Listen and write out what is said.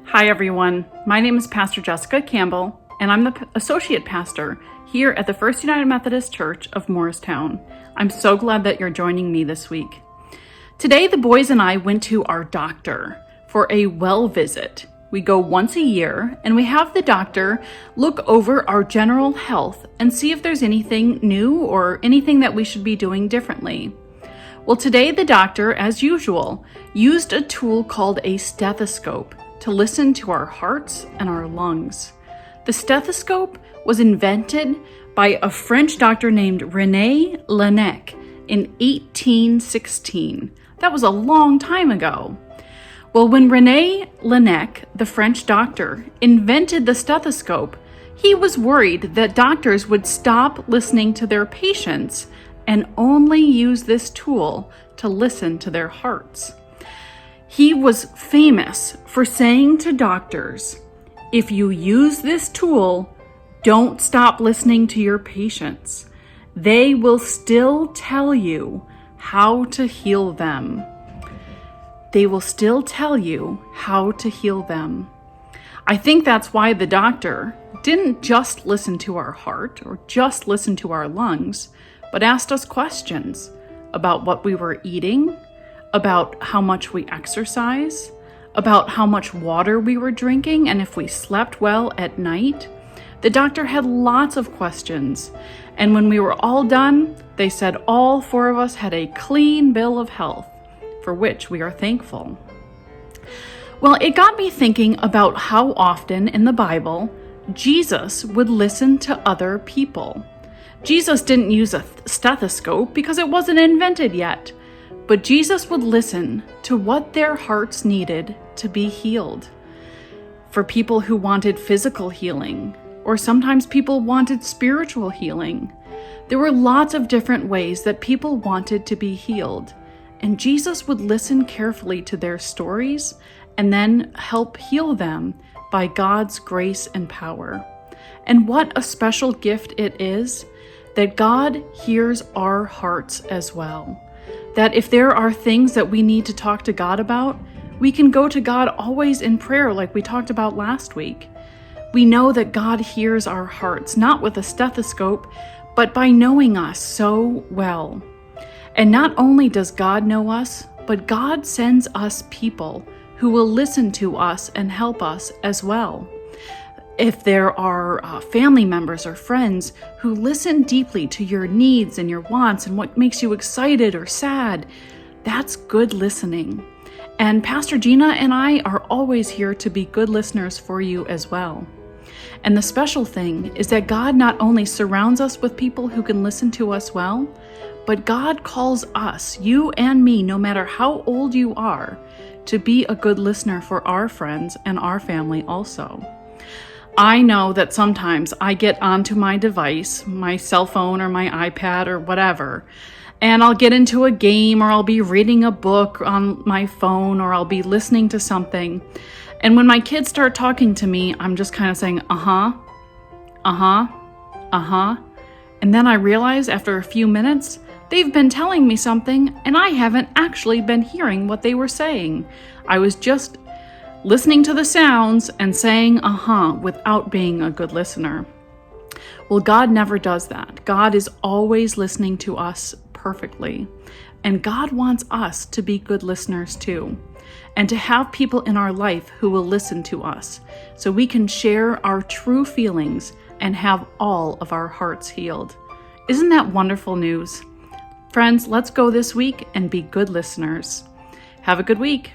Hi everyone, my name is Pastor Jessica Campbell, and I'm the Associate Pastor here at the First United Methodist Church of Morristown. I'm so glad that you're joining me this week. Today the boys and I went to our doctor for a well visit. We go once a year and we have the doctor look over our general health and see if there's anything new or anything that we should be doing differently. Well, today the doctor, as usual, used a tool called a stethoscope to listen to our hearts and our lungs. The stethoscope was invented by a French doctor named René Laennec in 1816. That was a long time ago. Well, when René Laennec, the French doctor, invented the stethoscope, he was worried that doctors would stop listening to their patients and only use this tool to listen to their hearts. He was famous for saying to doctors, if you use this tool, don't stop listening to your patients. They will still tell you how to heal them. They will still tell you how to heal them. I think that's why the doctor didn't just listen to our heart or just listen to our lungs, but asked us questions about what we were eating, about how much we exercise, about how much water we were drinking, and if we slept well at night. The doctor had lots of questions, and when we were all done, they said all four of us had a clean bill of health, for which we are thankful. Well, it got me thinking about how often in the Bible Jesus would listen to other people. Jesus didn't use a stethoscope because it wasn't invented yet. But Jesus would listen to what their hearts needed to be healed. For people who wanted physical healing, or sometimes people wanted spiritual healing. There were lots of different ways that people wanted to be healed. And Jesus would listen carefully to their stories and then help heal them by God's grace and power. And what a special gift it is that God hears our hearts as well. That if there are things that we need to talk to God about, we can go to God always in prayer like we talked about last week. We know that God hears our hearts, not with a stethoscope, but by knowing us so well. And not only does God know us, but God sends us people who will listen to us and help us as well. If there are family members or friends who listen deeply to your needs and your wants and what makes you excited or sad, that's good listening. And Pastor Gina and I are always here to be good listeners for you as well. And the special thing is that God not only surrounds us with people who can listen to us well, but God calls us, you and me, no matter how old you are, to be a good listener for our friends and our family also. I know that sometimes I get onto my device, my cell phone or my iPad or whatever, and I'll get into a game or I'll be reading a book on my phone or I'll be listening to something. And when my kids start talking to me, I'm just kind of saying, uh-huh. And then I realize after a few minutes, they've been telling me something and I haven't actually been hearing what they were saying. I was just listening to the sounds and saying without being a good listener. Well, God never does that. God is always listening to us perfectly. And God wants us to be good listeners too, and to have people in our life who will listen to us so we can share our true feelings and have all of our hearts healed. Isn't that wonderful news? Friends, let's go this week and be good listeners. Have a good week.